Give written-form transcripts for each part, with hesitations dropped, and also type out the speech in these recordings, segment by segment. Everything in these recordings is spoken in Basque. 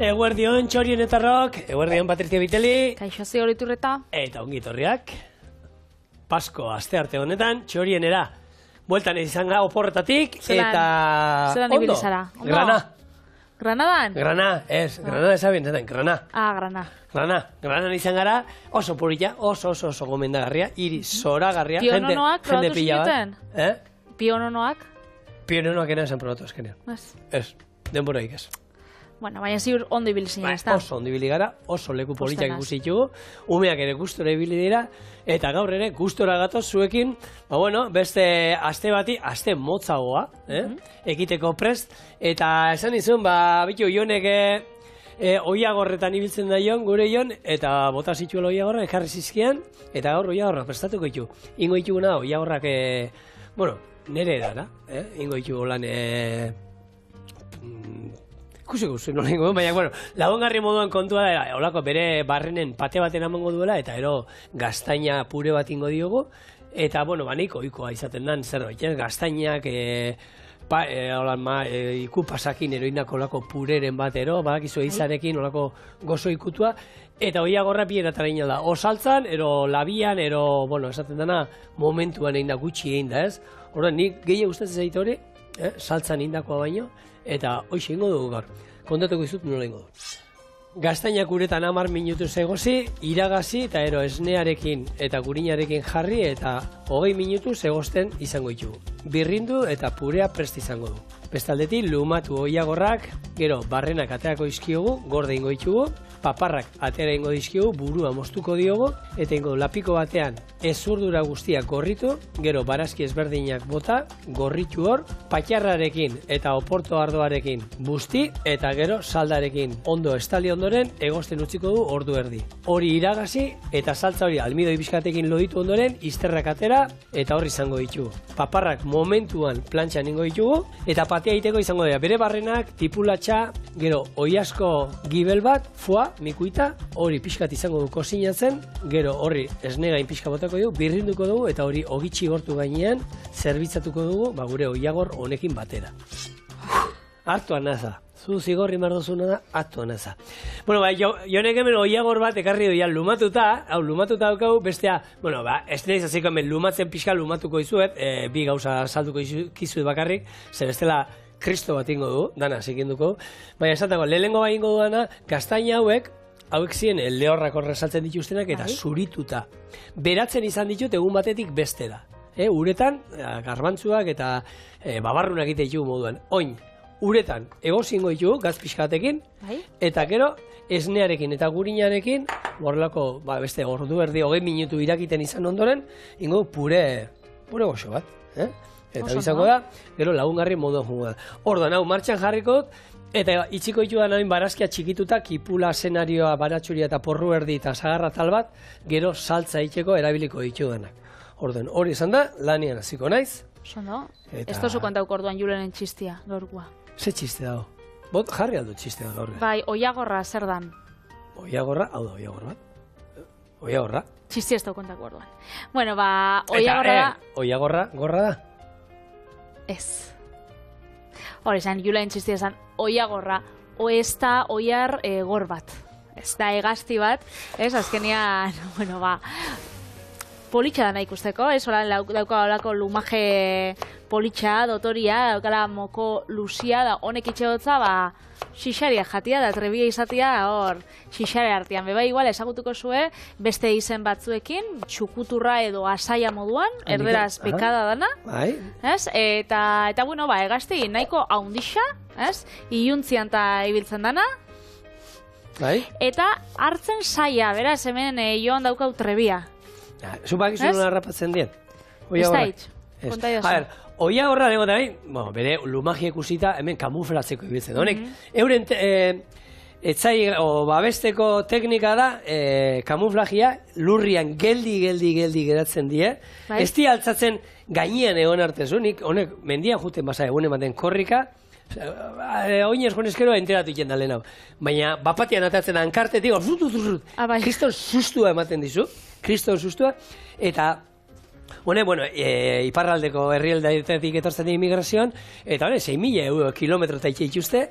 Eguerdion Txorienetarrok, eguerdion Patrizia Biteli. Kaixo Zigoriturreta. Eta ongitorriak. Pasko astearte honetan, Txorienera. Bueltan izan ga oporretatik, eta... Zeran ibilizara. Granadan? Granada esabien zaten, Grana. Grana. Granan izan gara, oso purilla, oso gomendagarria, iri zoragarria. Piononoak probatu pila zinuten? Piononoak? Piononoak ena esan probatu azkenean. Ez, denboraik ez. Bueno, baina ziur ondo ibili zinen, ez da? Oso ondo ibili gara, oso leku politak ikusi ditugu, umeak ere gustora ibili dira, eta gaur ere gustora gatoz zuekin, beste aste motzagoa, ekiteko prest, eta esan izun, bitu Jonek oiagorretan ibiltzen da gure Jon, eta bota zituela oiagorra, ekarri zizkian, eta gaur oiagorra prestatuko ditu. Ingo dituguna oiagorrak, nire edara, ingo ditugu lan... Ikusiko zuen nolengo, baina, lagungarri moduan kontua da, holako bere barrenen pate baten amango duela, eta gaztaina pure bat ingo diogu, eta, nahiko ohikoa izaten dan zerbait, gaztainak, iku pasakin eroinako olako pureren bat badakizu eizarekin olako gozo ikutua, eta oiagorra bieratara egin da, osaltzan, labian, esaten dana, momentuan egin da, gutxi egin da, ez? Horren, nik gehiago gustatzen zait hori, saltzan indakoa baino, eta hoxe ingo dugu gaur. Kontatuko izut nola ingo dugu. Gaztainak uretan 10 minutu zegozi, iragazi eta esnearekin eta gurinarekin jarri eta 20 minutu zegozten izango ditugu. Birrindu eta purea prest izango du. Bestaldetik lumatu oiagorrak, gero barrenak aterako dizkiogu, gorde ingo ditugu, paparrak atera ingo dizkiogu, burua moztuko diogu, eta ingo lapiko batean ezurdura guztiak gorritu, gero barazki ezberdinak bota, gorritu hor, patxarrarekin eta oporto ardoarekin busti, eta gero saldarekin ondo estali ondoren, egosten utziko du ordu erdi. Hori iragazi, eta saltza hori almidoi bizkatekin loditu ondoren, izterrak atera, eta hor izango ditugu. Paparrak momentuan plantxan ingo ditugu, eta patea egiteko izango dira bere barrenak, tipulatxa, gero oiasko gibel bat, foa, mikuita, hori pixkat izango du kozinatzen, gero horri esnegain pixka botako dugu, birrinduko dugu, eta hori ogitxi gortu gainean, zerbitzatuko dugu, gure oiagor honekin batera. Hartu anaza. Zu zigorri mardozuna da, hartu anaza. Jonek hemen oiagor bat ekarri doia lumatuta, lumatuta daukau, bestea, ez nahiz aziko hemen lumatzen pixka lumatuko izuet, bi gauza salduko izuet bakarrik, ze bestela kristo bat ingo du, dana zikinduko. Baina esatako, lehenengo bat ingo duana, gaztaina hauek ziren lehorrak horresaltzen dituztenak eta zurituta. Beratzen izan ditut egun batetik bestera. Uretan, garbantzuak eta babarrunak egite ditugu moduan. Oin, uretan egozingo ditugu gaz pixkatekin, eta gero esnearekin eta gurinarekin, horrelako beste ordu erdi 20 minutu irakiten izan ondoren, ingo pure goxo bat. Eta bizako da, gero lagungarri moduan jungo da. Orduan, martxan jarriko dut, eta itxiko ditudan hain barazkia txikituta, kipula, senarioa, baratxuria eta porru erdi eta sagarra tal bat, gero saltza itxeko erabiliko ditudanak. Orduan, hori izan da, lanian hasiko naiz. Sondo, ez tozu kontauko orduan Julenen txistia, gaurkoa. Ze txiste dago? Bot jarri aldo txistea gaur. Bai, oiagorra zer dan? Oiagorra, hau da, oiagor bat. Oiagorra. Txistia ez da kontako orduan. Bueno, oiagorra da... Oiagorra, gorra da? Ez. Hori esan, Julen txistia esan, oiagorra, oesta oiar gor bat. Ez da egazti bat, ez, azkenian, politxa dana ikusteko, ez, dauka olako lumaje politxa, dotoria, daukala moko luzia, da honek itxegotza, xixaria jatia, da trebia izatia, hor, xixare artean. Beba igual, ezagutuko zue, beste izen batzuekin, txukuturra edo asaia moduan, erderaz bekada dana, ez? Eta egazti nahiko haundixa, ez? Iuntzian eta ibiltzen dana, eta hartzen saia, beraz, hemen joan daukau trebia. Zupak izun nola rapatzen dien? Ez da hitz, konta jozu. Oiagorra dago da bere lumagia ikusita hemen kamuflatzeko ibiltzen. Honek, euren babesteko teknika da, kamuflagia lurrian geldi geratzen die. Ez di altzatzen gainean egon artezu, honek mendian juten basa egun ematen korrika, oinez konezkero enteratu iken da lehen hau. Baina bapatian atatzen hankartetik, kriston sustua ematen dizu, eta iparraldeko herrialdeetatik etortzen di immigrazioan, eta 6.000 kilometro eta itxuzte,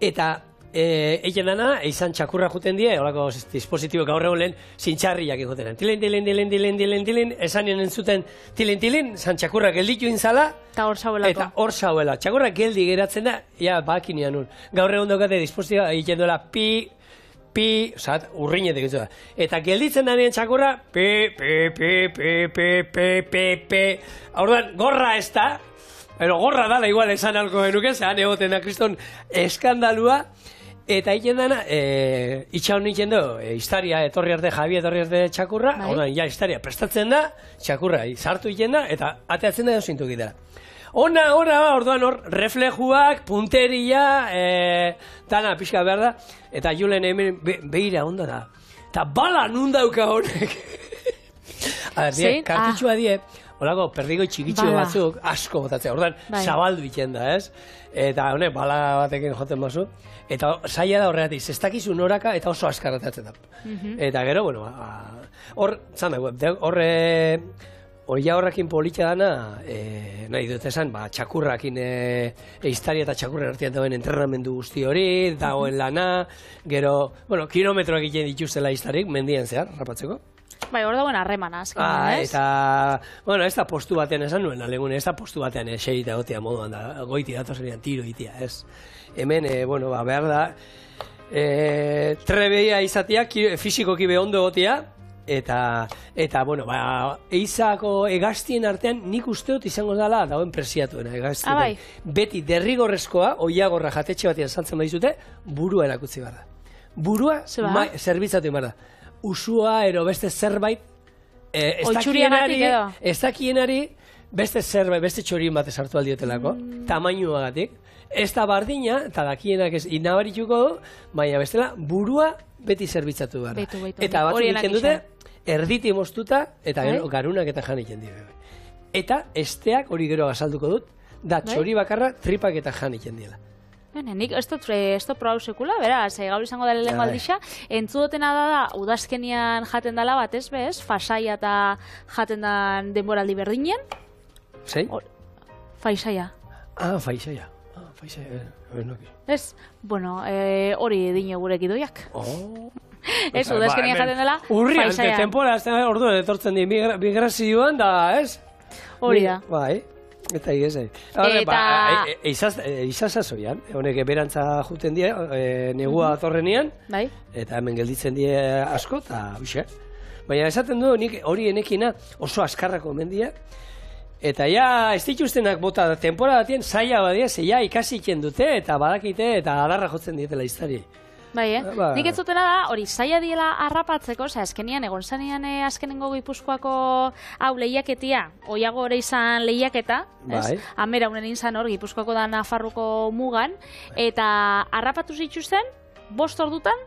eta Eiken dana, izan txakurra juten die, horako dispositibo gaur egun lehen, zintxarriak ikutenan. Tilin, esanien entzuten tilin, zan txakurra gelditu inzala, Eta hor zauelako. eta hor zauela. Txakurra geldi geratzen da, ja, bakinean nun. Gaur egun daukate dispositibo egiten duela pi, osat, urrinetek ez da. Eta gelditzen da nien txakurra, pi. Orduan, gorra ez da, pero gorra dala igual esan alko genuke, zehan egoten da kriston eskandalua, eta egiten dana, itxaun egiten du, historia etorri arte, Javi etorri arte txakurra, orduan, ja, historia prestatzen da, txakurra sartu egiten da, eta ateatzen da zintuk itera. Ona, orduan hor, reflejuak, punteria, dana pixka behar da, eta Julen hemen behira onda da. Eta bala nun dauka honek. Kartutxua die, holako perdigo txikitxo batzuk asko botatzea, orduan zabaldu iten da, ez? Eta honek bala batekin joten bazu, eta zaila da horregatik, zestakizu noraka eta oso askaratatzen da. Eta gero, bueno, hor, zan da, Oia horrekin politxa dana, nahi dut esan, txakurrakin eiztari eta txakurren artean dagoen entrenamendu guzti hori, dagoen lana, gero, bueno, kilometroak egiten dituztela eiztarik, mendien zehar, rapatzeko. Bai, hor dagoen harremana, azkenean, ez? Eta, bueno, ez da postu batean esan nuen, alegune, ez da postu batean segita gotea moduan da, goiti datozenean tiro itia, ez? Hemen, bueno, behar da, trebeia izatea, fizikoki behondo gotea, eta bueno, eizako egaztien artean nik uste dut izango dela dagoen presiatuena egaztien. Beti derrigorrezkoa, oiagorra jatetxe batean saltzen badizute, burua erakutzi behar da. Burua zerbitzatu behar da. Usua, ero beste zerbait, ez dakienari beste zerbait, beste txorien bat esartu aldiotelako, tamainuagatik. Ez da bardina, eta dakienak ez inabarituko du, baina bestela, burua beti zerbitzatu behar da. Eta batzuk iken dute, erditi moztuta, eta garunak eta jan iken dira. Eta esteak hori gero azalduko dut, da txori bakarra tripak eta jan iken dira. Nik ez dut probau sekula, beraz, gaur izango da lehen aldixa, entzudotena da, udazkenian jaten dela bat ez bez, fasaia eta jaten dan denboraldi berdinen. Zein? Faisaia. Faisaia. Ez, bueno, hori dine gurek idoiak. Ez, udazkenian jaten dela, urrian, tempora, orduan etortzen di migrazioan da, ez? Hori da. Bai, eta igezai. Eizazazoian, honek berantza juten die, negua atorrenian, eta hemen gelditzen die asko, eta bixe. Baina esaten du, nik hori enekina oso askarrako mendia, eta ja, ez dituztenak bota temporada batien, zaila badia, zeia ikasi iken dute, eta badakite, eta adarra jotzen dietela iztari. Bai, nik ez zutena da, hori zaila diela harrapatzeko, azkenian, egon zanean azkenengo Gipuzkoako hau lehiaketia, oiago ere izan lehiaketa, amera unen izan hor, Gipuzkoako da Nafarroko mugan, eta harrapatu zituzten, 5 ordutan,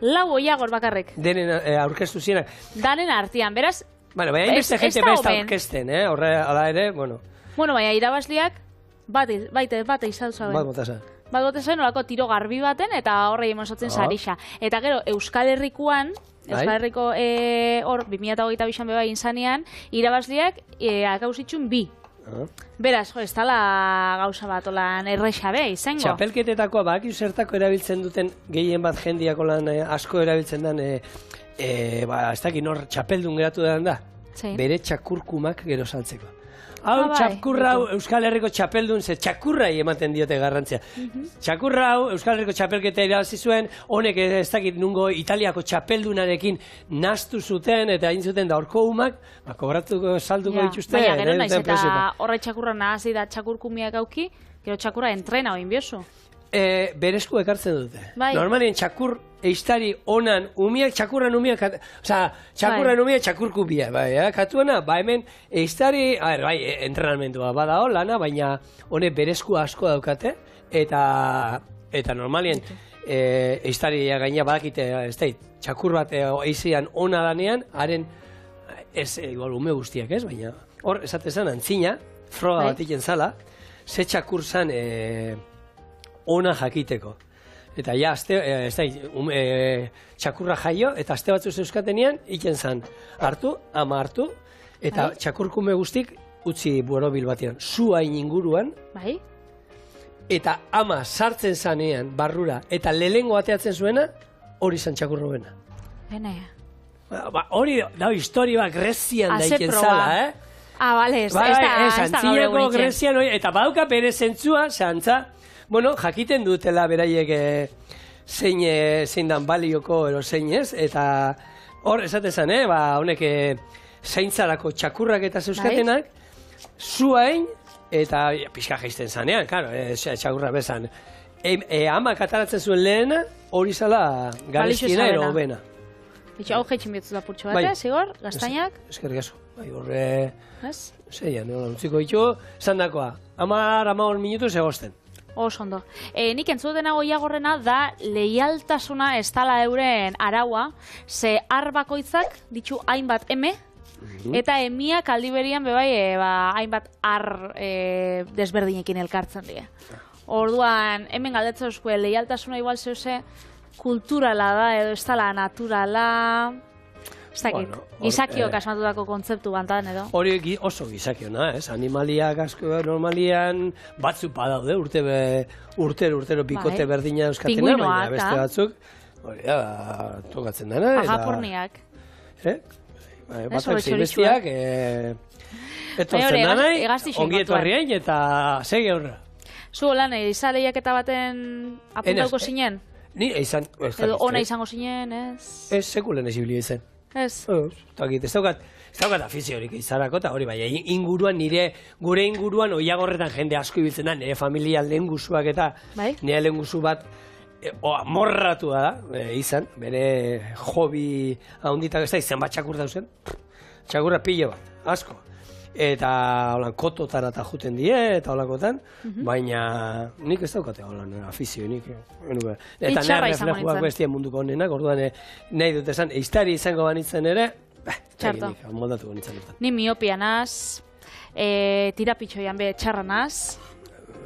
4 oiagor bakarrek. Denen aurkeztu zienak. Danen artean, beraz, baina hainbeste jente besta aurkezten, horre, ala ere, bueno. Bueno, baina irabazliak, bate izan zuen. Bat botazan. Bat zen olako tiro garbi baten eta horrei emosotzen sarisa. Eta gero, Euskal Herrikoan, Euskal Herriko hor, 2022an beba inzanean, irabazliak akauzitxun 2. Beraz, ez dala gauza bat olan errexabe, izango. Txapelketetakoa, baki zertako erabiltzen duten gehien bat jendiako lan asko erabiltzen den, ez dakit nor txapeldun geratu da, bere txakurkumak gero saltzeko. Hau txakurra hau Euskal Herriko txapeldun, ze txakurrai ematen diote garrantzia. Txakurra hau Euskal Herriko txapelketa irabazi zuen, honek ez dakit nungo Italiako txapeldunarekin nastu zuten, eta egin zuten da horko humak, kobratuko salduko dituzte. Baina gero naiz eta horre txakurra nahazi da txakurkumiak auki, gero txakurra entrena oin biozu. Berezko ekartzen dute. Normalien txakur eiztari onan umiak, txakurran umiak, txakurran umiak txakurkupia, katuena, hemen eiztari, entrenamentua badao lana, baina honek berezko asko daukate, eta normalien eiztari gaina badakite, txakur bat eizian ona danean, haren, igual ume guztiak ez, baina hor, esatezan, antzina, froga bat iken zala, ze txakur zan ona jakiteko. Eta ja, txakurra jaio, eta aste batzu zeuskatenean, iken zan, hartu, eta txakurkume guztik utzi borobil batean. Zuain inguruan, eta ama sartzen zanean barrura, eta lehengo ateatzen zuena, hori zan txakurro bena. Bene. Hori da historia Grezian daiken zala, Bale, ez da gaur egun Grezian, eta badauka bere zentzua, zantza, bueno, jakiten dutela beraiek zein dan balioko ero zein ez, eta hor esaten zen, honek zaintzarako txakurrak eta zeuzkatenak, zuain, eta pixka jaizten zanean, claro, txakurra bezan. Amak ataratzen zuen lehena, hori zala garezkiena ero hobena. Bitxo, hau jaitxin bihotzu da purtsu bat, zigor? Gaztainak? Eskerrik asko. Bai, horre... Zeian, utziko ditu, zandakoa. 10 minutu zegosten. Oso ondo. Nik entzuten Goiagorrena da leialtasuna ez dala euren araua, ze bakoitzak ditu hainbat eme, eta emiak aldi berian bebai hainbat desberdinekin elkartzen dira. Orduan, hemen galdetzen euskue leialtasuna igual zeuze kulturala da edo ez dala naturala... Ez dakit, gizakiok asmatutako kontzeptu bantan edo. Hori oso gizakiona, ez? Animaliak asko normalian batzu badaude, urtero bikote berdina euskatena, baina beste batzuk, hori da, tokatzen dena. Agapurniak. Batak zein bestiak, etortzen dena, ongi etorrien eta segi horra. Zu lan, izaleiak eta baten apuntauko zinen? Ni izan... Edo ona izango zinen, ez? Ez, sekulen ezibili izan. Ez? Ez daukat afiziorik izarako, eta hori bai, gure inguruan Oiagorretan jende asko ibiltzen da, nire familia lehengusuak eta nire lehengusu bat morratua da, izan, bere hobi ahonditak ez da, izan bat txakur dauzen, txakurra pilo bat, asko. Eta kototara eta juten die, eta holakotan, baina nik ez daukate afizio, nik. Eta nire reflejuak bestien munduko honenak, orduan nahi dut esan, eiztari izango banitzen ere, nik moldatuko nintzen. Ni miopia naz, tirapitxoian be txarra naz.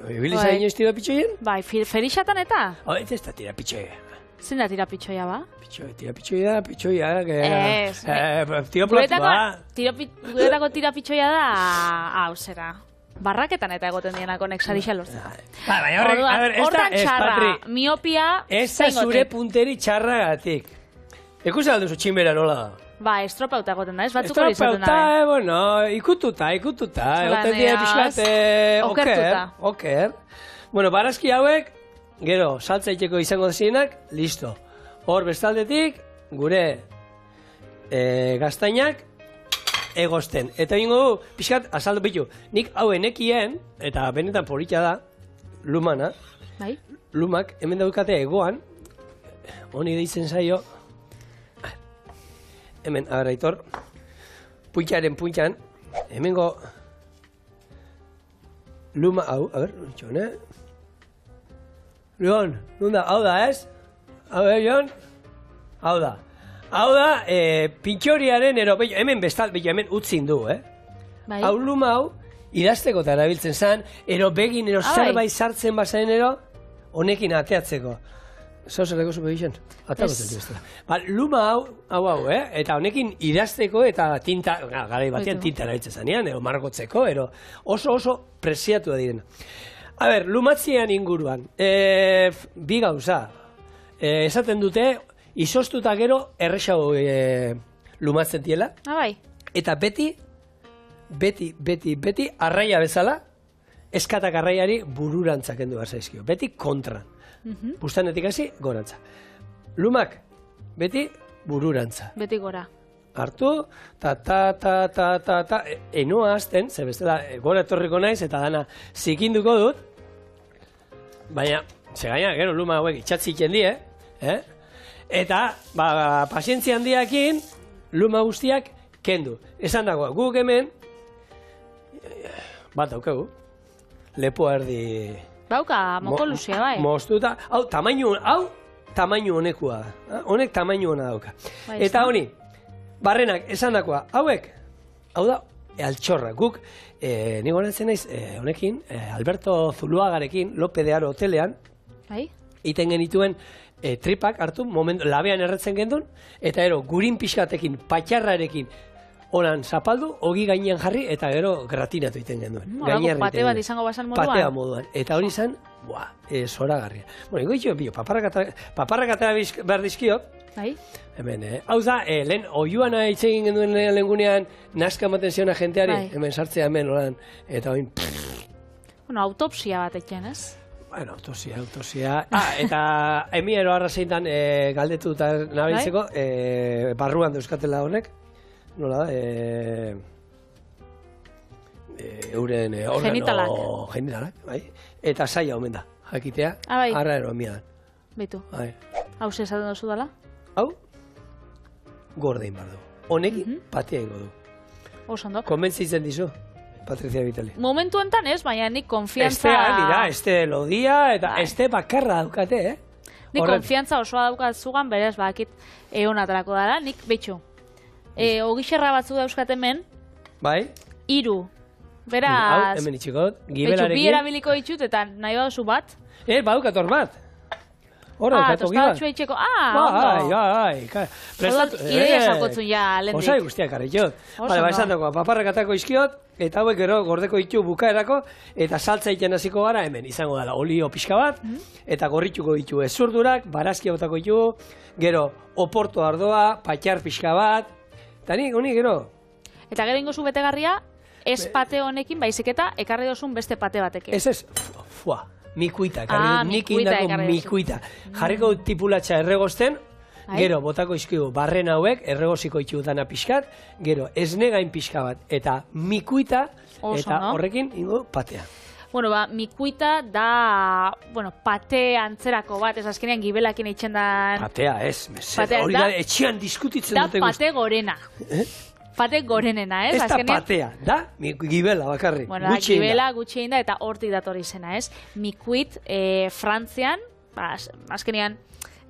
Ibiliza inoiz tirapitxoien? Bai, ferixatan eta? Ez da tirapitxoia. Zein da tirapitxoia ba? Tirapitxoia, Guretako tirapitxoia da, hau zera, barraketan eta egoten dienak honek sarixan lortzen. Hortan txarra, miopia, ez da zure punteri txarra gatik. Ekusen alduzu txinbera nola da? Ba, estropauta egoten da, ez batzuk hori izaten da. Bueno, ikututa. Egoten dira pixkat, oker. Bueno, barazki hauek, gero, saltzaiteko izango zienak, listo. Hor bestaldetik, gure gaztainak egosten. Eta bingo du, pixkat, azaldu bitu. Nik hau enekien, eta benetan polita da, lumana. Bai? Lumak, hemen daukate egoan, honi deitzen zaio, hemen, agarraitor, puntxaren puntxan, hemengo luma, hau, a ber, txone, Jon, nunda, hau da, ez? Hau da, Jon? Hau da. Hau da, pintxoriaren ero, hemen bestal, hemen utzin du, Hau luma hau, idazteko eta erabiltzen zen, ero begin, ero zerbait sartzen bazaen ero, honekin ateatzeko. Zauzereko zupe gixen? Atako zen duztela. Luma hau, eta honekin idazteko eta tinta, garai batean tinta erabiltzen zanean, ero margotzeko, ero oso preziatu da direna. A ber, lumatzean inguruan, bi gauza, esaten dute, izostuta gero errexago lumatzen diela, eta beti, arraia bezala, eskatak arraiari bururantzak endu zaizkio, beti kontran, bustanetik hasi gorantza. Lumak, beti bururantza. Beti gora. Hartu, enoa azten, ze bestela gora etorriko naiz, eta dana zikinduko dut, baina, segaina, gero luma hauek itxatziken die, eta, pazientzia handiakin, luma guztiak kendu. Esan dagoa, guk hemen, bat daukagu, lepoa erdi... Bauka, moko luzia, bai. Moztuta, hau, tamainu honekua da. Honek tamainu hona dauka. Eta honi, barrenak, esan dagoa, hauek, hau da, altxorra, guk, nik honetzen naiz, honekin, Alberto Zuluagarekin, Lope de Aro hotelean, iten genituen tripak hartu, labean erretzen gendun, eta ero, gurin pixkatekin, patxarrarekin, holan zapaldu, ogi gainean jarri, eta gero gratinatu iten genduen. Pate bat izango basan moduan. Patea moduan. Eta hori zen, zoragarria. Bueno, ingo itxo, paparrak atera behar dizkiot, Bai. hemen, hau da, lehen oiuan hitz egin genduen lehengunean, nazka ematen ziona jenteari, Bai. hemen sartzea hemen, holan, eta oin, Bueno, autopsia bat etxen, ez? bueno, autopsia. Eta emiero arrazeintan galdetu eta nabiltzeko, barruan dauzkatela honek, nola da, euren genitalak, bai? Eta saia omen da, jakitea, Bai. arra ero emiadan. Beitu. Bai. Hau esaten dozu dela? Hau, gordein bar du. Honekin patea ingo du. Oso ondo. Konbentzitzen dizu, Patricia Vitali. Momentu enten ez, baina nik konfiantza... Este lodia, eta este bakarra daukate, Nik konfiantza osoa daukat zugan, berez, bakit egon aterako dara, nik betxu. Ogixerra batzu dauzkat hemen, Bai? 3. Hau, Beraz, hemen itxikot, betxu, gibelarekin. bi erabiliko ditut, eta nahi baduzu bat. Badukat hor bat. Horra, daukatu gibat. Tostatxua itxeko, ondo. Bai. Ideia salkotzun ja, lendik. Osai guztiak arretxot. Bale, esan dago, paparrak atako izkiot, eta hauek gero gordeko ditu bukaerako, eta saltza iten hasiko gara hemen, izango dela olio pixka bat, eta gorrituko ditu ezurdurak, barazkia botako ditu, gero oporto ardoa, patxar pixka bat, eta honi gero. Eta gero ingozu betegarria, ez pate honekin, baizik eta ekarri dozun beste pate batekin. Ez, mikuita, nik indako mikuita. Jarriko tipulatxa erregozten, gero botako izkigu barren hauek, erregoziko itxu dana pixkat, gero esnegain pixka bat, eta mikuita, eta horrekin ingo patea. Bueno, mikuita da, pate antzerako bat, ez azkenean gibelakin eitzen da... Patea, ez, hori da, etxean diskutitzen dute Da pate gorena. Pate gorenena, ez? Ez da patea, da gibela bakarrik. Bueno, gibela gutxi da eta hortik datorri zena, ez? Mikuit, Frantzian, azkenean,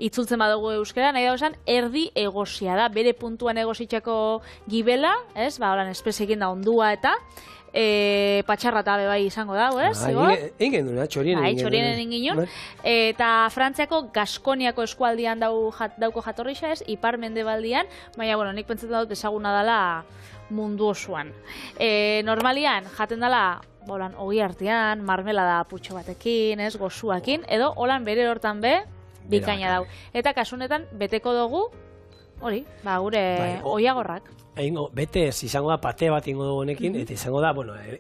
itzultzen badugu euskara, nahi dago esan, erdi egosia da, bere puntuan egositzako gibela, ez? Holan espeziekin da ondua eta, patxarra eta bai izango da, ez? Ingen duna, txorienen inginon. Eta Frantziako Gaskoniako eskualdian dauko jatorrixa, ez? Ipar mendebaldian, baina, nik pentsatzen dut ezaguna dela mundu osoan. Normalian, jaten dela, ogi artean, marmelada putxo batekin, ez? Gozuakin, edo holan bere hortan be, bikaina dau. Eta kasunetan, beteko dugu, hori, gure oiagorrak. Bete ez izango da pate bat ingo dugu honekin, eta izango da,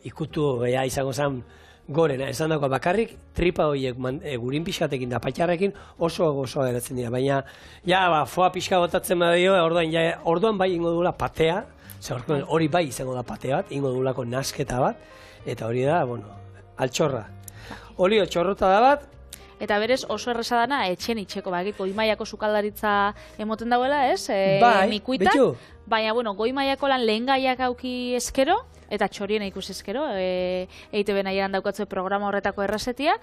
ikutu izango zen gorena. Esan dago bakarrik, tripa horiek gurin pixkatekin da patxarrekin oso gozoa geratzen dira. Baina, foa pixka botatzen badio, orduan bai ingo dugula patea, hori bai izango da pate bat, ingo dugulako nasketa bat, eta hori da, altxorra. Olio txorrota da bat, eta berez oso erresa dana etxen itxeko, goi-mailako sukaldaritza emoten dauela, ez? Mikuitak, baina, goi-mailako lan lehen gaiak auki eskero, eta txorien ikusi eskero, EITB nahieran daukatzu programa horretako errezetia,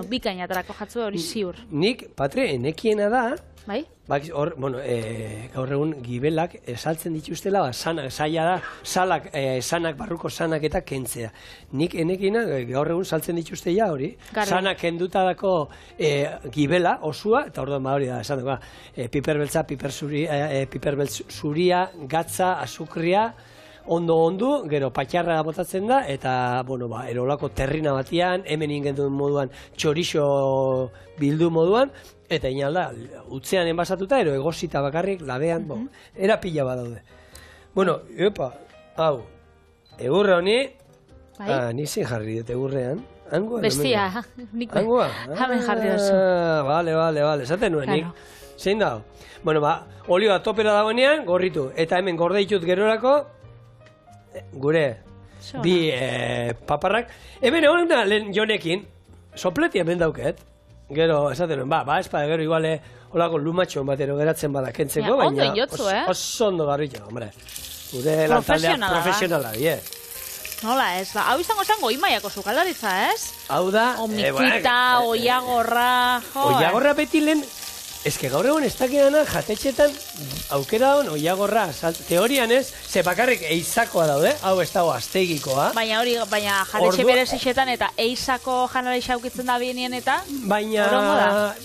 bikaina atarako jatzu hori ziur. Nik, Patre, enekiena da, bai? Gaur egun gibelak saltzen dituztela, zaila da, sanak, barruko sanak eta kentzea. Nik enekiena gaur egun saltzen dituztea hori, sanak kenduta dako gibela, osua, eta orduan hori da, esan dugu, piperbeltza, piperbeltz zuria, gatza, azukria, ondo, gero patxarra botatzen da, eta, erolako terrina batian, hemen ingen duen moduan, txorixo bildu moduan, eta inalda, utzean enbasatuta, ero egosita bakarrik, labean, era pila bat daude. Hau, egurra honi, nizien jarri dut egurrean, bestia, nik hamen jarri duzu. Bale, esaten nuen nik, zein da? Olioa topera dagoenean, gorritu, eta hemen gorde ditut gerorako, gure bi paparrak. Hemen egon da lehen jonekin, sopleti hemen dauket. Gero, esaten nuen, espada, gero iguale holako lumatxo batero geratzen bada kentzeko, baina oso ondo garritxo, hombre. Gure lantaldea profesionala, Nola ez, hau izango zen goi-mailako sukaldaritza, ez? Hau da... Omikuita, oiagorra... Oiagorra beti lehen... Ez que gaur egun ez dakidana jatetxetan aukera hon oiagorra. Teorian ez, ze bakarrik eizakoa daude, hau ez dago aztegikoa. Baina jatetxe berezixetan eta eizako janarixa aukitzen da bienien eta... Baina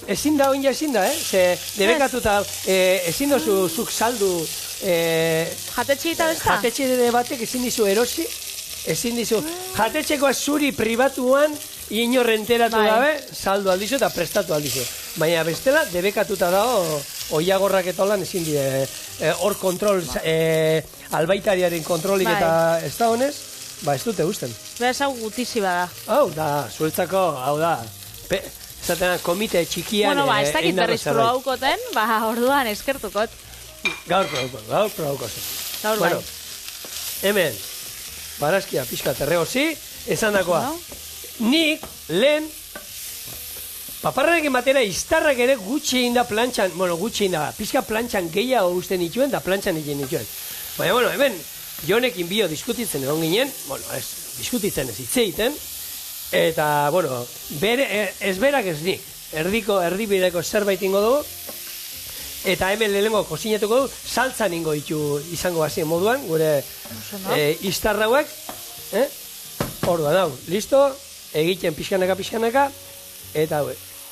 ezin da, ezin da, Ze debekatuta ezin dozu zuk saldu Jatetxe eta besta? Jatetxe batek ezin dizu erosi, ezin dizu, jatetxekoa zuri pribatuan inor enteratu gabe, saldu aldizu eta prestatu aldizu. Baina bestela, debekatuta dago, oiagorrak eta holan ezin dire, hor kontrol, albaitariaren kontrolik eta ez da honez, ba ez dute usten. Beraz hau gutizi bada. Hau da, zuretzako, hau da, zaten komite txikian bueno, ez dakit berriz probaukoten, orduan eskertukot. Gaur probauko. Gaur bueno, hemen, barazkia pixka terregozi, esan dakoa. Nik, lehen, paparrarekin batera iztarrak ere gutxi egin da plantxan, gutxi egin da, pixka plantxan gehiago usten dituen da plantxan egin dituen. Baina, hemen, Jonekin bio diskutitzen egon ginen, diskutitzen ez hitzeiten, eta, ez berak ez nik, erdibideko zerbait ingo dugu, eta hemen lehenengo kozinatuko du, saltzan ingo izango bazien moduan, gure iztarrauak, orduan, listo, egiten pixkanaka, eta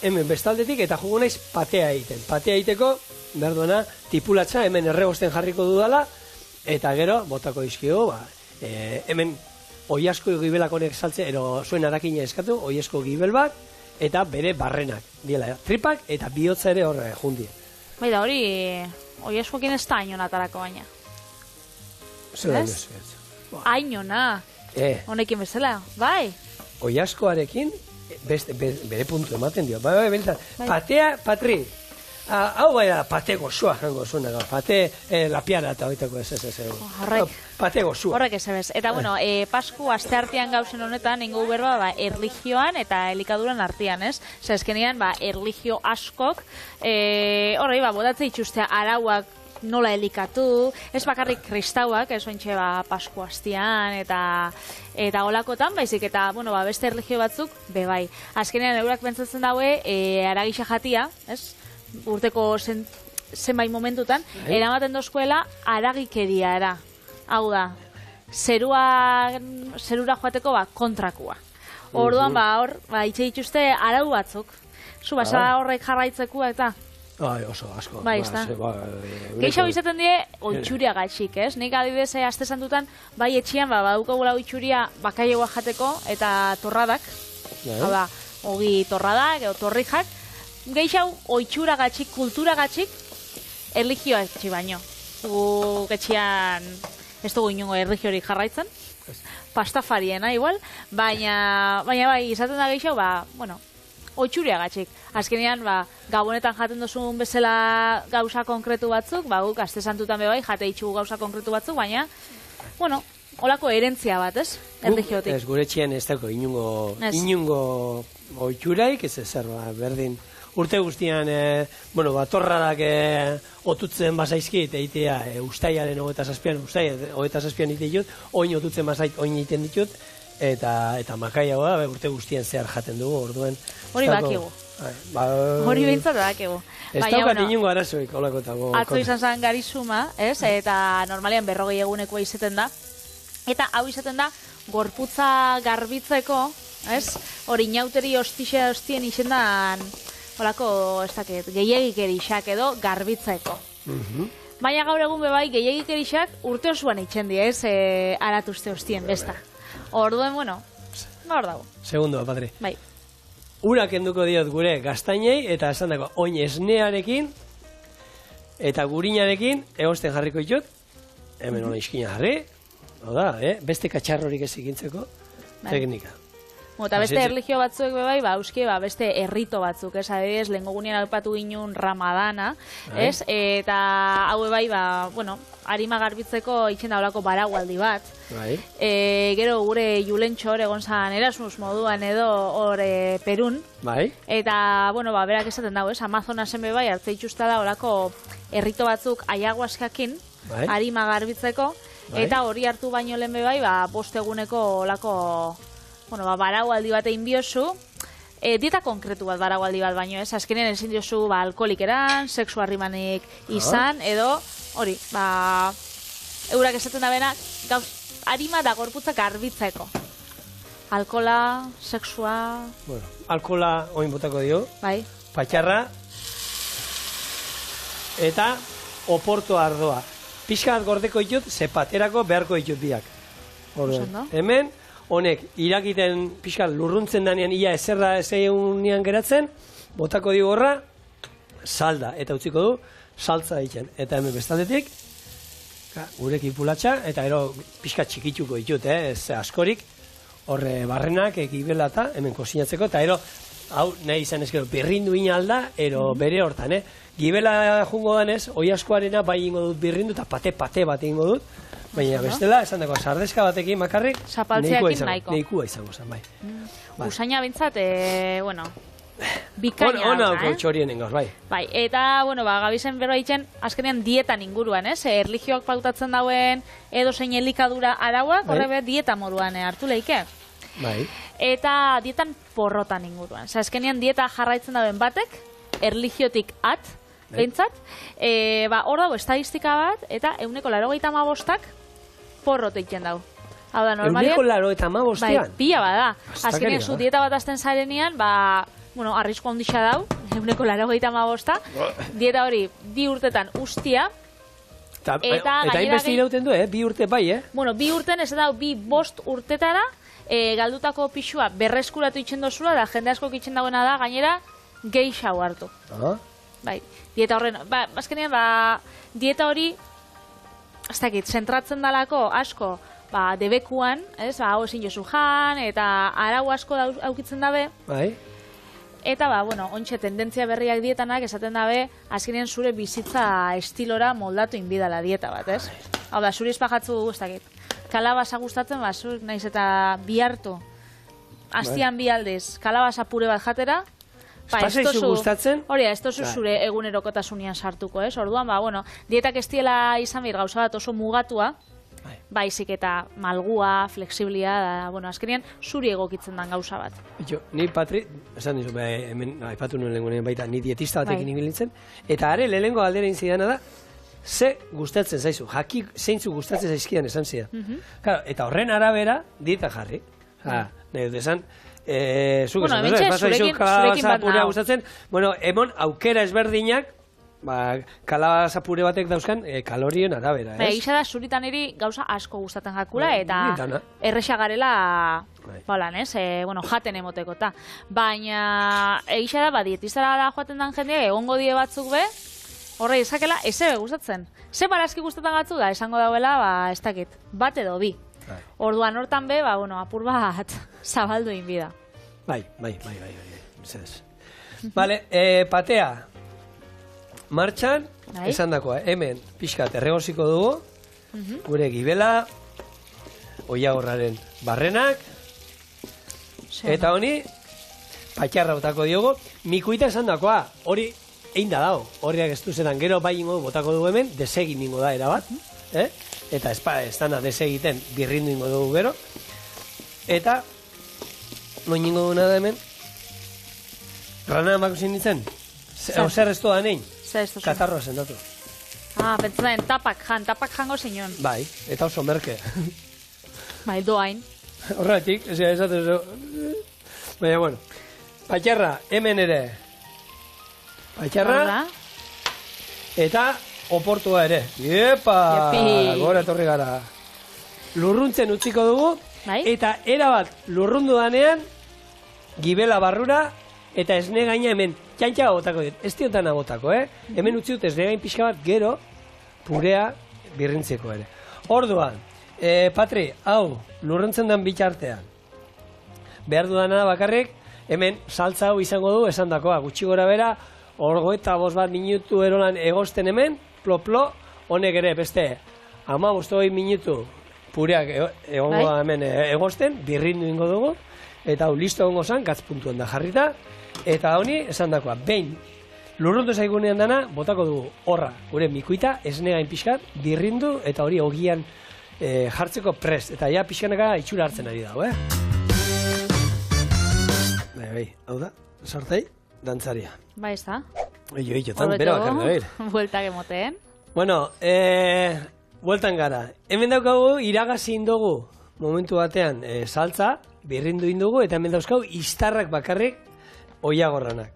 hemen bestaldetik, eta jugu naiz patea egiten. Patea egiteko, behar duena, tipulatza, hemen erregosten jarriko dudala, eta gero, botako dizkigu, hemen oiasko gibelak honek saltze, ero zuen arakina eskatu, oiasko gibel bat, eta bere barrenak, diela, tripak, eta bihotza ere horre jundia. Bai da, hori, oiaskokin ez da ainon atarako baina. Zer ez? Ainona, honekin bezala, bai. Oiaskoarekin, bere puntu ematen dio, patea, patri, hau bai da, pate gozoa jango zuen, pate lapiara eta hoitako ez. Horrek. Pate gozoa. Horrek ez ebez. Eta, Pasku asteartean gauzen honetan, ingo berba, erlijioan eta elikaduran artean, ez? Zezkenean, erlijio askok, horrei, botatze itxustea arauak nola elikatu, ez bakarrik kristauak, ez ointxe Pasku astean, eta olakotan, baizik, eta, beste erlijio batzuk, bebai. Azkenean, eurak pentsatzen daue, aragisa jatia, ez? Urteko zenbait momentutan, eramaten dozkuela aragikeria era. Hau da, zerura joateko kontrakua. Orduan, hor, itxe dituzte arau batzuk. Zu, basa horrek jarraitzeko eta... Oso, asko. Bai, ez da. Geixau izaten die, oitxuria gatxik, ez? Nik adibidez, azte santutan, bai etxian, badukagula oitxuria bakailegoa jateko, eta torradak. Hau da, ogi torradak, edo torrijak. Geixau, oitxura gatxik, kultura gatxik, erlijioa etxi baino. Gu getxian ez dugu inongo erlijiorik jarraitzen. Pastafariena, igual. Baina bai, izaten da geixau, oitxuria gatxik. Azkenean, gabonetan jaten duzun bezala gauza konkretu batzuk, guk aste santutan bebai jate itxugu gauza konkretu batzuk, baina, holako herentzia bat, ez? Erlijiotik. Ez, gure txian ez dago inungo oitxuraik, ez zer, berdin. Urte guztian, torradak otutzen bazaizkit, eitea, ustaiaren 27an ite ditut, oin otutzen bazait, oin egiten ditut, eta makaiagoa, urte guztian zehar jaten dugu, orduen. Hori bakigu. Hori behintzat bakigu. Ez daukat inungo arazoik, olakotago. Atzo izan zen garizuma, ez? Eta normalean 40 egunekoa izaten da. Eta hau izaten da, gorputza garbitzeko, ez? Hori inauteri hostien izendan... Holako, ez dakit, gehiagik erixak edo garbitzeko. Baina gaur egun bebai, gehiagik erixak urte osoan itxen di, ez? Aratuzte hostien, besta. Orduen, gaur dago. Segundo, Patri. Bai. Urak enduko diot gure gaztainei, eta esan dago, oin esnearekin, eta gurinarekin, egosten jarriko ditut, hemen hola iskina jarri, beste katxarrorik ez ikintzeko, teknika. Eta beste erlijio batzuek bebai, beste errito batzuk, ez, adibidez, lehengo gunean aipatu ginen Ramadana, ez, eta hau bebai, harima garbitzeko itxen daulako baragualdi bat. Gero gure julentxo hor egon zan Erasmus moduan edo hor Perun. Eta, berak esaten dago, ez, Amazonasen bebai, hartze itxusta da olako errito batzuk aiaguaskakin, harima garbitzeko, eta hori hartu baino lehen bebai, bost eguneko olako... baraualdi bat egin biozu, dieta konkretu bat baraualdi bat baino, ez? Azkenean ezin diozu, alkoholik eran, sexu harrimanik izan, edo, hori, eurak esaten da benak, harima da gorputza garbitzeko. Alkola, sexua... Alkola oin botako dio, patxarra, eta oporto ardoa. pixka bat gordeko ditut, ze paterako beharko ditut biak. Ondo. Hemen, honek, irakiten pixka lurruntzen danean, ia ezerra ezeiunian geratzen, botako digu horra, salda, eta utziko du, saltza egiten. Eta hemen bestaldetik, gurekin pulatxa, eta gero pixka txikituko ditut, ez askorik, horre barrenak, gibela eta hemen kosinatzeko, eta gero, hau nahi izan ezkero, birrindu inalda, ero bere hortan, Gibela jungo danez, oi askoarena bai ingo dut birrindu, eta pate bat ingo dut, baina bestela, esan dago, sardezka batekin makarrik, zapaltzeakin nahiko. Neikua izango zen, bai. Usaina bintzat, bikaina da, Ona hauko txorienen gaur, bai. Bai, eta, gabizen berroa itzen, azkenean dietan inguruan, erlijioak pautatzen dauen edo zein elikadura arauak, horre dieta moduan hartu leike. Bai. Eta dietan porrotan inguruan. Azkenean dieta jarraitzen dauen batek, erlijiotik behintzat, hor dago estadistika bat, eta 185ak porrot egiten dago. Hau da, normalia... 185? Bai, pila bada. Azkenean zu dieta bat azten zarenean, arrisko handixa dau, 185, dieta hori 2 urtetan ustia, eta hainbeste irauten du, 2 urte bai, Bueno, 2 urten ez da, 2-5 urtetara, galdutako pixua berreskuratu itxen dozula, da jende asko itxen dagoena da, gainera, geixau hartu. Bai, dieta horren, azkenean, dieta hori, ez dakit, zentratzen dalako asko, debekuan, hau ezin jozu jan, eta arau asko aukitzen dabe. Bai. Eta, ontxe tendentzia berriak dietanak esaten dabe, azkenean zure bizitza estilora moldatu inbidala dieta bat, ez? Hau da, zuri espajatzu, ez dakit, kalabasa gustatzen, zure naiz eta bihartu, hastian bi aldez, kalabasa pure bat jatera, Espazaizu gustatzen? Hori, ez tozu zure egunerokotasunean sartuko, ez? Orduan, dietak ez diela izan behar gauza bat oso mugatua, baizik eta malgua, fleksiblia, azkenean zuri egokitzen den gauza bat. Ni Patri, esan dizu, hemen aipatu nuen lehengunean baita, ni dietista batekin ibilitzen, eta are lehenengo galdera inzidana da, ze gustatzen zaizu, jaki zeintzu gustatzen zaizkidan esan zidan. Eta horren arabera, dieta jarri. Nahi dut esan, zurekin bat nahu. Emon, aukera ezberdinak, kalabaza pure batek dauzkan kalorien arabera, ez? Egisa da, zuritan eri gauza asko gustatzen jakula, eta erresa garela, jaten emoteko, eta. Baina, egisa da, dietizara joaten den jendea, egongo die batzuk be, horre izakela, eze be gustatzen. Ze barazki gustatzen gatzu da, esango dauela, ez dakit, bat edo bi. Orduan hortan be, apur bat zabaldu inbida. Bai. Vale, patea. Martxan, esan dakoa, hemen pixkat erregoziko dugu, gure gibela, oiagorraren barrenak, eta honi, patxarra botako diogo, mikuita esan dakoa, hori egin da dago, horriak ez duzetan, gero bai ingo botako dugu hemen, desegin ingo da erabat, eta ez dana desegiten birrindu ingo dugu gero, eta, noin ingo duguna da hemen, ranan bako zinditzen, zer ez doa nein, katarroa sendatu. Pentsatzen, tapak jango zinon. Bai, eta oso merke. Bai, doain. Horretik, esaten zo. Baina, bueno, patxarra, hemen ere. Patxarra, eta oportua ere. Iepa! Gora etorri gara. Lurruntzen utziko dugu, eta erabat lurrundu danean, gibela barrura, eta esne gaina hemen, txantxaga botako dit, ez diotan agotako, Hemen utzi dut esne gain pixka bat, gero, purea birrintzeko ere. Orduan, Patri, hau, lurruntzen den bitxartean. Behar dudana bakarrik, hemen saltza hau izango du, esan dakoa, gutxi gora bera, orgoeta 5 minutu erolan egosten hemen, plo, honek ere, beste, 15 minutu pureak egongo hemen egosten, birrindu ingo dugu, eta hau listo egongo zan, gatz puntuan da jarrita, eta honi, esan dakoa, behin, lurrundu zaigunean dana, botako dugu horra, gure mikuita, esnegain pixkat, birrindu, eta hori ogian jartzeko prest, eta ja pixkanaka itxura hartzen ari dago, Bai, hau da, sortei, dantzaria. Bai, ez da. Tan, bera bakarra, beir. Bueltak emoten. Bueno, bueltan gara. Hemen daukagu, iragazi indogu, momentu batean, saltza, birrindu indugu, eta hemen dauzkau, iztarrak bakarrik, oiagorranak.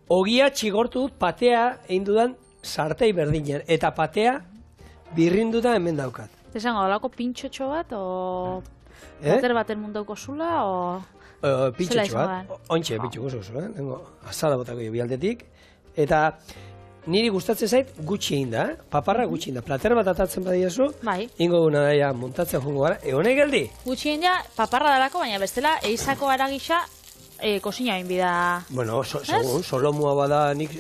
Ogia txigortu dut patea egin dudan sartei berdinean. Eta patea birrinduta hemen daukat. Esango, olako pintxotxo bat, o... Plater baten mundauko zula, o... Pintxotxo bat, ontxe pintxoko oso, azala botako jo bialdetik, eta niri gustatzen zait gutxi egin da, paparra gutxi egin da, plater bat atatzen badiazu, ingo guna daia montatzen jongo gara, honek geldi? Gutxi egin da, paparra dalako, baina bestela, eizako aragisa, kosina egin bida... Bueno, segun, solomua bada nik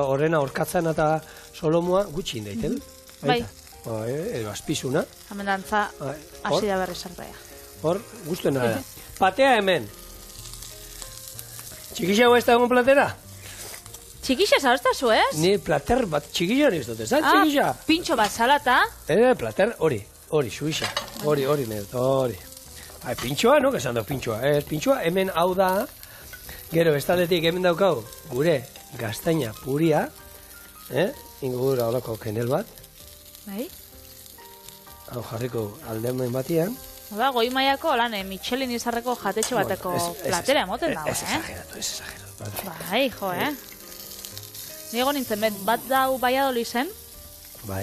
horrena orkatzen eta solomua gutxi egin daiten. Bai. Azpizuna. Hemen dantza, hasi da berri sartaia. Hor, guztuen da. Patea hemen. Txikixau ez da egon platera? Txikixa zauztazu, ez? Ni plater bat txikixan ez dut, ez da, txikixa? Pintxo bat salata. Plater hori, suixa. Hori, hori. Pintxoa, no? Esan dut pintxoa. Pintxoa hemen hau da, gero, estaletik hemen daukau, gure gaztaina puria, ingo gura horako kenel bat. Bai. Hau jarriko aldemen batian. Oda, goi maiako, lan, Michelin izarreko jatetxe bateko platera emoten dago, Ez exageratu. Bai, jo, Nigo nintzen, bat dau Valladolid zen,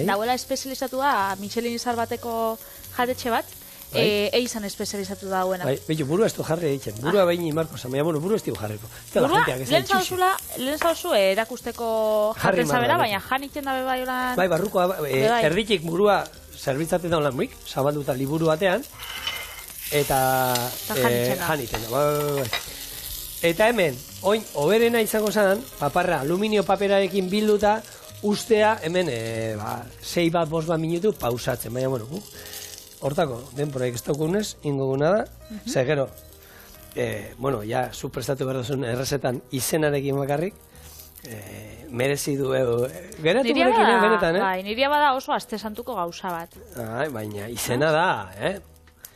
dauela espezializatua Michelin izar bateko jatetxe bat, eizan espezializatu dauena. Bai, behitu, burua ez du jarri egiten, burua behin imarko zan, baina, bueno, burua ez du jarriko. Burua, lehen zauzu erakusteko jarten zabera, baina jan iten dabe bai olan... Bai, barruko, erditik burua zerbitzaten da lan muik, zabalduta liburu batean, eta jan iten da, bai. Eta hemen, oin, oberena izango zen, paparra aluminio paperarekin bilduta, ustea, hemen, 6 bat, 5 bat minutu pausatzen, baina, bueno, hortako, denporaik ez daukunez, ingo guna da, ze gero, bueno, ja, zu prestatu behar duzun errezetan izenarekin bakarrik, merezi du, geratu gurekin, benetan, Bai, niria bada oso aste santuko gauza bat. Baina, izena da,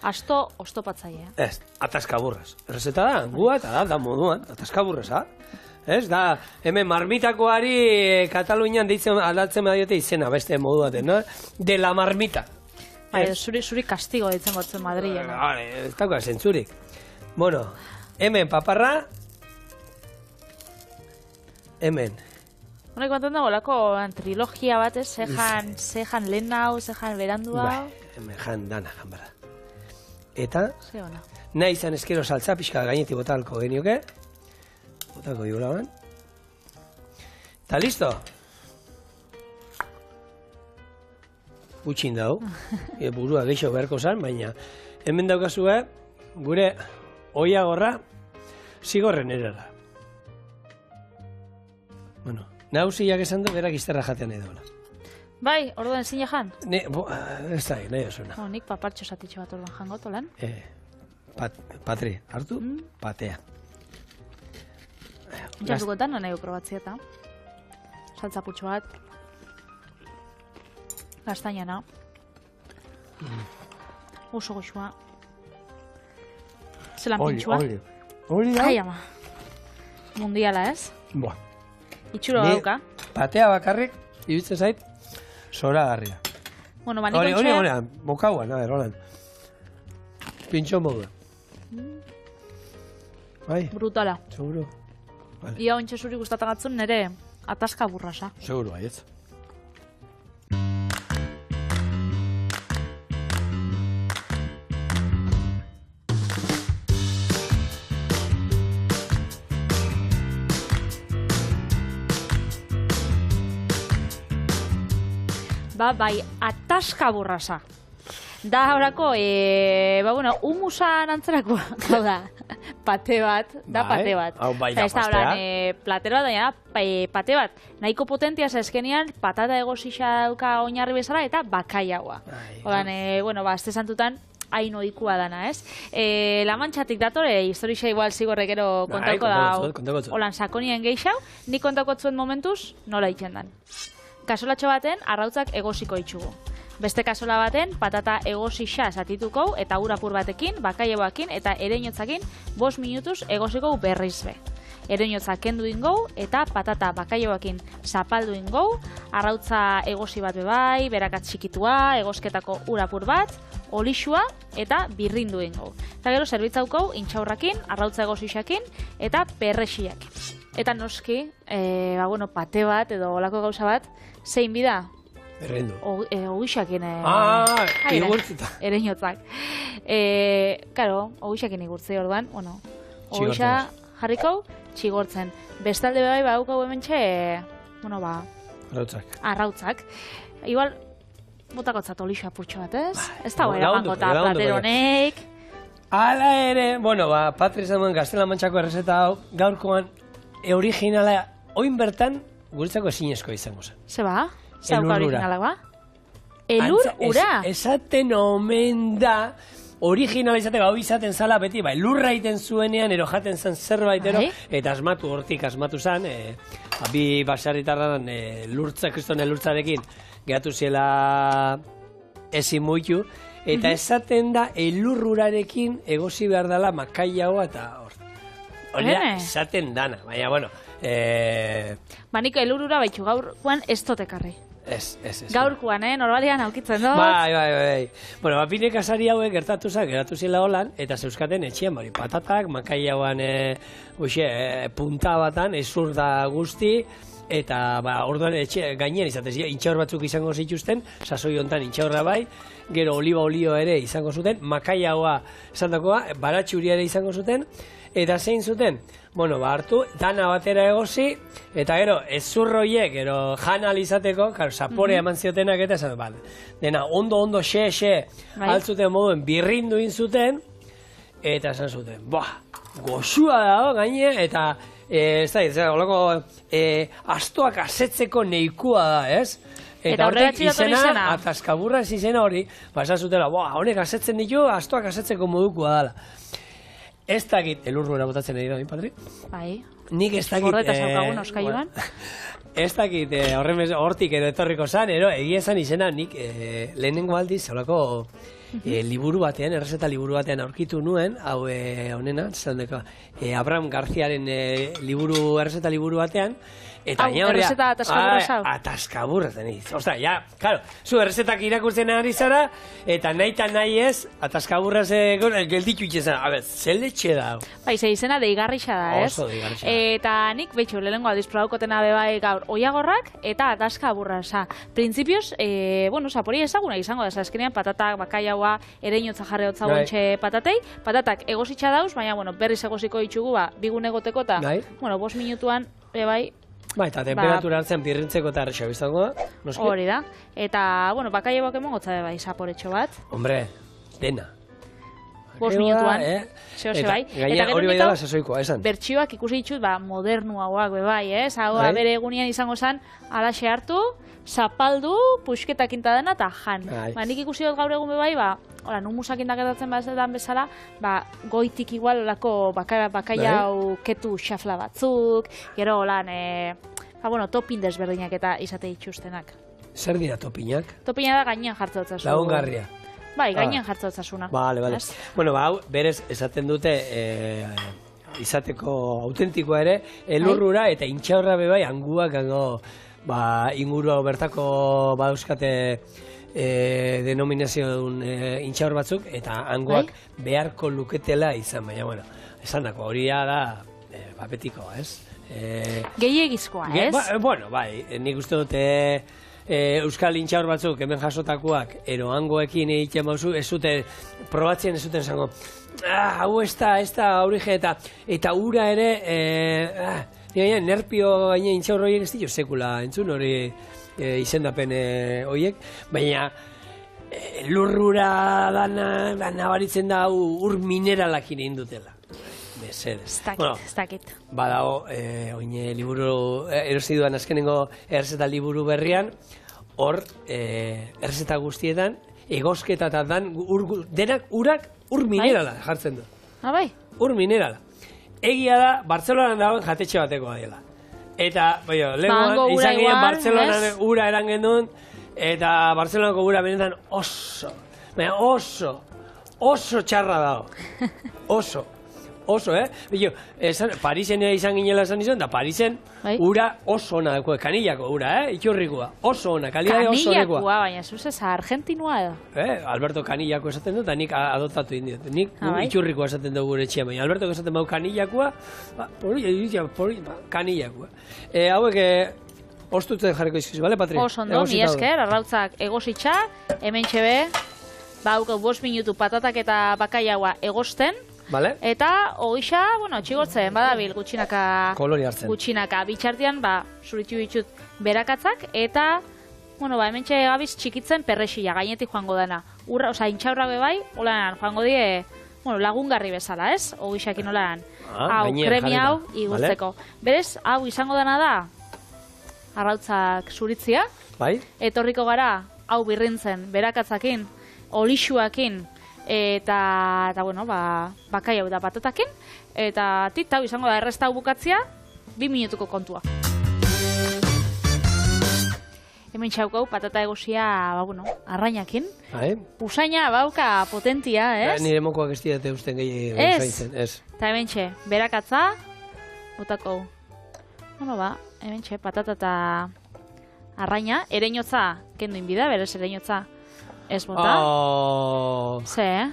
Asto oztopatzaia. Ez, ataskaburraz. Errezeta da, angua eta da moduan, ataskaburreza. Ez, da, hemen marmitakoari Katalunian deitzen aldatzen badiote izena, beste modu baten, no? De la marmita. Bai, zuri kastigo deitzen gotzen Madrilen. Ez dauka, zentzurik. Bueno, hemen paparra, hemen. Honek bantan dago lako trilogia bat, zejan lehen hau, zejan berandu hau. Hemen jan dana, jan barra. Eta, Zeona. nahi izan eskero saltza pixka gainetik botalko genioke. Botalko diola ban. Eta listo. Gutxin dau. Burua geixo beharko zan, baina hemen daukazue gure oiagorra zigorren erara. Bueno, nahusiak esan du berak izterra jatean edo. Bai, orduan ezin jan? Ez da, nahi osuna. Nik papartxo zatitxo bat orduan jangoto lan. Patri, hartu, patea. Jasukotan, nahi probatzia eta. Saltzaputxo bat. Gaztainana. Oso goxua. Zelan pintxua. Oli da? Ai, ama. Mundiala ez? Boa. Itxuro dauka. Patea bakarrik, iruditzen zait, zoragarria. Bueno, maniko itxoa. Hori, bokauan, a ver, holan. Pintxo modu. Bai? Brutala. Seguro. Ia ointxe zuri gustatan nere ataska burrasa. Seguro, baietz. Bai, ataska burrasa. Da horako, bueno, humusan antzerako, hau da, pate bat, da pate bat. Hau bai da pastea. Platero bat, daina, pate bat, nahiko potentia zaizkenian, patata egosisa dauka oinarri bezala, eta bakaiagoa. Horan, bueno, azte santutan, hain odikua dana, ez? La Mantxatik datore, historia igual zigorrekero kontauko da, holan sakonien geixau, nik kontauko zuen momentuz, nola itxen dan. Kasolatxo baten, arrautzak egosiko itxugu. Beste kasola baten, patata egosisa zatituko eta urapur batekin, bakaiagoakin eta ereinotzakin 5 minutuz egosiko berriz be. Ereinotzak kendu ingou eta patata bakaiagoakin zapaldu ingou, arrautza egosi bat bebai, berakat txikitua, egosketako urapur bat, olixua eta birrindu ingou. Eta gero zerbitzauko intxaurrakin, arrautza egosisakin eta perrexiakin. Eta noski, bueno, pate bat edo olako gauza bat, zein bida? Berrendu. Ogixakin... Igurtzita. Ereinotzak. Karo, ogixakin igurtzi orduan, bueno, ogixa jarriko, txigortzen. Bestalde bai, baukau hementxe, bueno, arrautzak. Igual, botakotzat olixoa putxo bat, ez? Ez da guaira bankota plateronek. Hala ere, bueno, Patri Samuel Gaztela Mantxako errezeta hau, gaurkoan, originala, oin bertan, guretzako ezinezko izango zen. Zeba? Zauka originalak ba? Elur ura? Esaten omen da, originala izateko hau izaten zala beti, lurra iten zuenean, ero jaten zen zerbait, eta asmatu, hortik asmatu zen, bi basarritarran kristonen lurtzarekin, gehatu zela ezin muitu, eta esaten da, elurrurarekin egosi behar dela makaiagoa eta hor. Hora, esaten dana, baina, bueno... Niko elurura baitxu, gaurkoan ez totekarri. Ez. Gaurkoan, normalian aukitzen dut. Bai. Bueno, bapine kasari hauek gertatu zela holan, eta zeuzkaten etxean, patatak, makaiagoan punta batan, ezur da guzti, eta orduan gainean izatez, intxaur batzuk izango zituzten, sasoi hontan intxaurra bai, gero oliba olio ere izango zuten, makaiagoa esan dakoa, baratxuri ere izango zuten, eta zein zuten? Bueno, hartu, dana batera egosi, eta gero, ezurroiek, gero, jana alizateko, zaporea eman ziotenak, eta esan, dena, ondo, xe, altzuten moduen, birrindu inzuten, eta esan zuten, goxua dago, gaine, eta, ez da, holako, astoak asetzeko neikua da, ez? Eta horrek izena, ataskaburra ez izena hori, esan zutela, honek asetzen ditu, astoak asetzeko modukua dela. Ez dakit, elurruera botatzen edo, Patri? Bai. Nik ez dakit... Gorreta zaukagun, oskailuan. Ez dakit, hortik edo etorriko zan, egia esan izena, nik lehenengo aldiz, holako liburu batean, errezeta liburu batean aurkitu nuen, hau honena, Abraham Garziaren errezeta liburu batean, eta errezeta ataskaburra zau? Ataskaburra zeniz. Osta, claro, zu errezetak irakurtzen ari zara, eta nahi ez, ataskaburra gelditu itxezan. Zeletxe da. Bai, ze izena deigarrixa da, ez? Oso deigarrixa. Eta nik, behitxu, lehenengo aldiz probaukotena bebai gaur, oiagorrak eta ataskaburra. Printzipioz, zapori ezaguna izango da, azkenean patatak, bakaiaua, ereinotza jarre hotza guantxe patatei, patatak egositxa dauz, baina, berriz egosiko ditugu, bigun egoteko eta, 5 minutuan, bebai, eta temperatura hartzen birrintzeko eta errexo biztango da, noski? Hori da. Eta, bakaiagoak emon gotza bai, zaporetxo bat. Hombre, dena. 5 minutuan, zehose bai. Gaina hori bai dela sasoikoa, esan. Bertxioak ikusi ditut, modernu hauak bai, ez? Hau bere egunean izango zen, alaxe hartu, zapaldu, puxketak inta dena eta jan. Nik ikusi dut gaur egun bai, numusak indaketatzen bazetan bezala, goitik igual olako bakaiau ketu xafla batzuk, gero holan, topin desberdinak eta izate dituztenak. Zer dira topinak? Topina da gainean jartzotzasuna. Lagungarria. Bai, gainean jartzotzasuna. Bale. Bueno, hau, berez, esaten dute, izateko autentikoa ere, elurrura eta intxaurra bebai, anguak, inguru bertako badauzkate denominazio duen intxaur batzuk, eta hangoak beharko luketela izan, baina, esan dako, hori da bapetikoa, ez? Gehiegizkoa, ez? Bai, nik uste dute euskal intxaur batzuk, hemen jasotakoak, ero hangoekin egiten bauzu, ez zuten, probatzen ez zuten zango, hau ez da, aurige, eta ura ere, nerpio gaine intxaur horiek ez ditu sekula, entzun hori, izendapen horiek, baina lurrura dana baritzen da ur mineralakin egin dutela. Mesedez. Ez dakit. Badago, oine liburu, erosi duan azkenengo errezeta liburu berrian, hor, errezeta guztietan, egosketa eta denak urak ur minerala jartzen du. Bai? Ur minerala. Egia da, Bartzelonan dagoen jatetxe batekoa dela. Eta, lehenkoan, izan ginen Bartzelonan ura eran genuen, eta Bartzelonako ura benetan oso txarra dago. Oso, Parisen izan ginela esan izan, da Parisen ura oso ona dago, kanillako ura, itxurrikoa, oso ona, kalidade oso onekoa. Kanillakoa, baina zuz ez argentinua edo. Alberto kanillako esaten dut, eta nik adoptatu indiot. Nik itxurrikoa esaten dugu gure etxean, baina Alberto esaten bau kanillakoa, kanillakoa. Hauek, Ostutzen jarriko izkizu, bale, Patri? Oso ondo, mi esker, arrautzak egositxa, hemen txebe, haukau 5 minutu patatak eta bakaiaua egosten, Vale? eta hogixa, bueno, txigotzen, badabil gutxinaka, Kolori hartzen. gutxinaka, bitxartian, zuritxu bitxut berakatzak, eta, bueno, hemen txe gabiz txikitzen perrexila, gainetik joango dena. Intxaurra bai, holan joango die, bueno, lagungarri bezala, ez? Hogixakin holan. Hau, gainean kremi jarrita, hau igurtzeko. Berez, hau izango dena da, arrautzak zuritzia, Bai? etorriko gara, hau birrintzen, berakatzakin, olixuakin, eta bueno, bakai hau da patatakin, eta hau izango da erresta hau bukatzia, 2 minutuko kontua. Hemen txaukau, patata egosia, bueno, arrainakin. Bai? Usaina bauka potentia, ez? Nire mokoak ez didate usten gehi Ez. usaintzen, ez. Eta hemen txe, berakatza, botako, bueno hemen txe, patata eta arraina, ereinotza, kendu inbida, berez ereinotza, ez bota. Ze,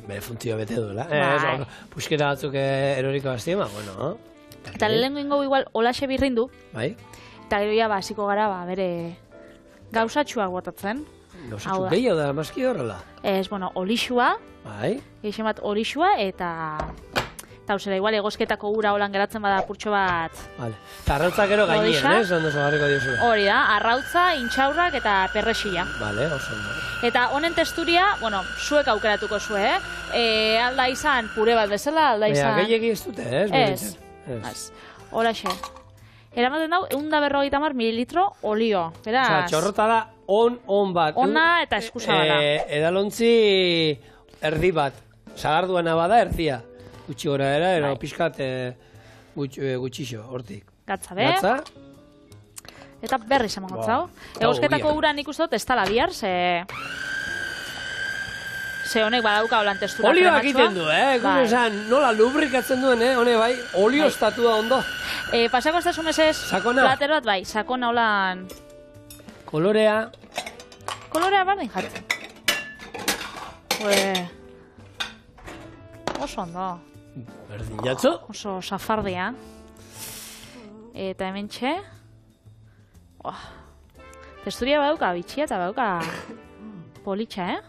Bere funtzioa bete duela. Bai. Puskera batzuk eroriko aztima, bueno. eta lehenko ingo igual olaxe birrindu, Bai? eta gero ja hasiko gara, bere gauzatxuak botatzen. Gauzatxu gehiago da, maski horrela. Ez, bueno, olixua, Bai? geixen bat olixua, eta hausera, igual egosketako ura holan geratzen bada purtxo bat. Vale. Eta arrautzak gero gainean, Godixa. Ondo zagarriko diozula. Hori da, arrautza, intxaurrak eta perrexila. Vale, oso ondo. Eta honen testuria, bueno, zuek aukeratuko zue, alda izan pure bat bezala, alda izan... Gehiegi ez dute, ez? Ez. Horaxe. Eramaten dau, 150 mililitro olio. Beraz, Osa, txorrota da on bat. ona eta eskuzabala. Edalontzi erdi bat. Sagarduana bada erdia. Gutxi gora era, ero Bai. pixkat gutxixo, hortik. Gatza be. Gatza, Eta berriz emango Ba, zau. eta Egosketako ogia. ura nik uste dut ez tala bihar, ze honek badauka holan testura olioak krematxua. egiten du, Bai. Gure esan, nola lubrikatzen duen, hone bai, olio estatu da ondo. Pasako ez da zumezez, Sakona. plater bat bai, sakona holan... Kolorea, Kolorea bardin jartzen. Oso ondo. berdin jatzo. Oso safardia. Eta hemen txe. Testuria badauka bitxia eta badauka politxa,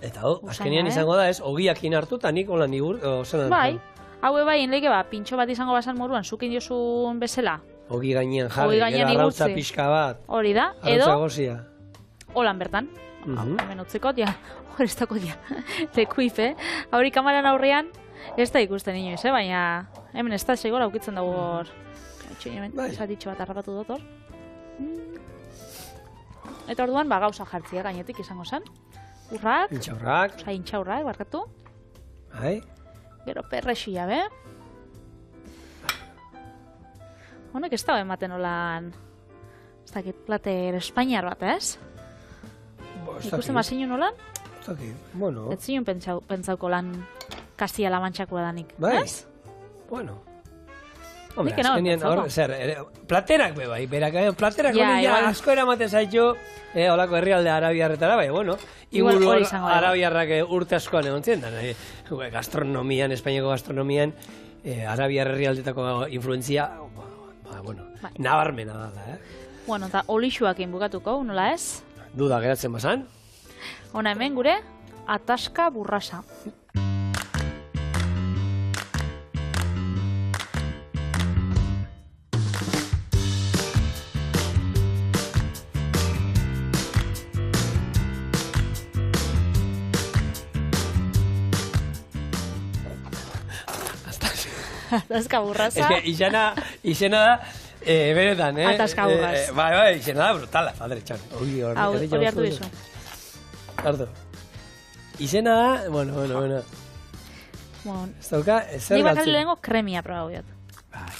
Eta Usaina, azkenian izango da ez, ogiakin hartu eta nik holan igur, zelan. Bai, hau bai, enleike pintxo bat izango basan moruan, zukin diozun bezala. Ogi gainean Ogi jarri, gainean gero arrautza igurtzi. pixka bat. Hori da, Arrautza edo gozia. holan bertan. Mhm. Hemen utzikot, ja, hori ez dakot, ja, lekuip, Hori kamaran aurrean, ez da ikusten inoiz, baina hemen ez da segora ukitzen dugu hor. Hemen, Bai. esatitxo bat harrapatu dut hor. Eta orduan, gauza jartzia gainetik izango zen. Urrak, Intxaurrak, intxaurrak, barkatu. bai. Gero perrexia, be? Honek ez da ematen olan... Ez dakit, plater espainiar bat, ez? Ikusten bazinu nolan? Ez dakit, bueno. Ez zinun pentsauko lan Castilla-La Manchakoa danik, Bai. ez? Bueno. Hombre, Nik enago azkenean, pentsauko. hor, platerak be bai, berak, platerak Ja, hori ja igual. asko eramaten zaitu, holako herrialde arabiarretara, bai, bueno, Igual inguru hori izango da. arabiarrak urte askoan egon ziren, gastronomian, Espainiako gastronomian, arabiar herrialdetako influentzia, bueno, Bai. nabarmena da, Bueno, eta olixuakin bukatuko, nola ez? Duda geratzen bazan, Hona hemen gure, ataska burrasa. Ataska burrasa. es que izena da, benetan, Ataska burras. Bai, izena da brutala, padre, txan. Hori Hori hartu dizu. Hartu. Izena da, bueno. Bueno, Ez dauka, zer ni bakarrik galtzen. lehenengo kremia probatu diot. Bai.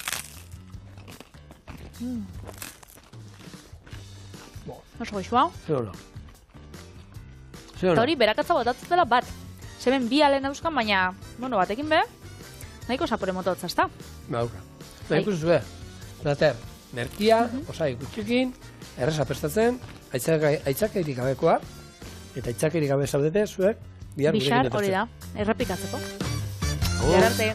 Oso goxua. Zer ono? Eta hori berakatza botatzen dela bat. Zemen bi alen euskan, baina, bueno, batekin be, nahiko zapore mototza, ezta? Bauka. Bai. Ikusi zue, plater, merkia, osai gutxikin, erresa prestatzen, aitzakeirik gabekoa, eta aitzakeirik gabe zaudete zuek, bihar Bixar gurekin hori etortzen. da, errepikatzeko. Agur. Bihar arte.